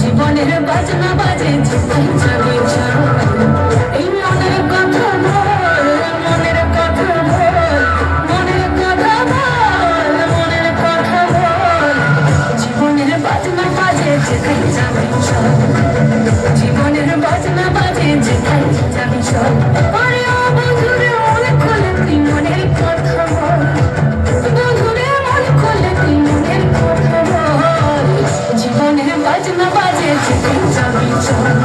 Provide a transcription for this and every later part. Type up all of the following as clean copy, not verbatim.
জীবনের বাজনা বাজে এই মনের কথা বল, মনের কথা বল, মনের কথা বল, মনের কথা বল। জীবনের বাজনা বাজে যেখানে যাবি চল, জীবনের বাজনা বাজে যেখানে যাবি চল। আরে ও বন্ধুরে মন খুলে তুই মনের কথা বল, বন্ধুরে মন খুলে তুই মনের কথা বল। জীবনের বাজনা বাজে যেখানে যাবি চল,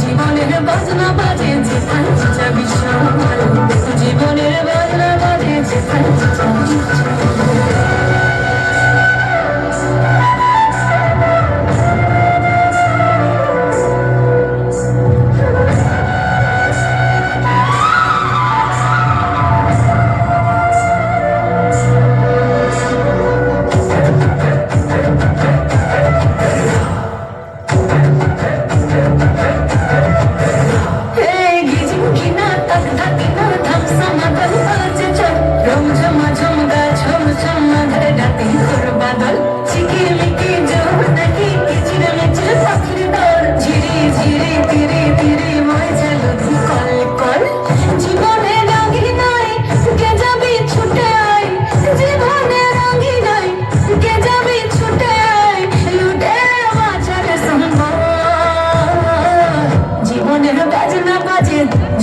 জীবনের বাজনা বাজে যেখানে যাবি চল, জীবনের বাজনা বাজে যেখানে যাবি চল।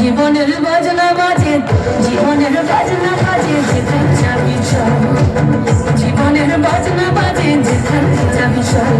জীবনের বাজনা বাজে, জীবনের বাজনা বাজে যেখানে যাবি চল, জীবনের বাজনা বাজে যেখানে যাবি চল।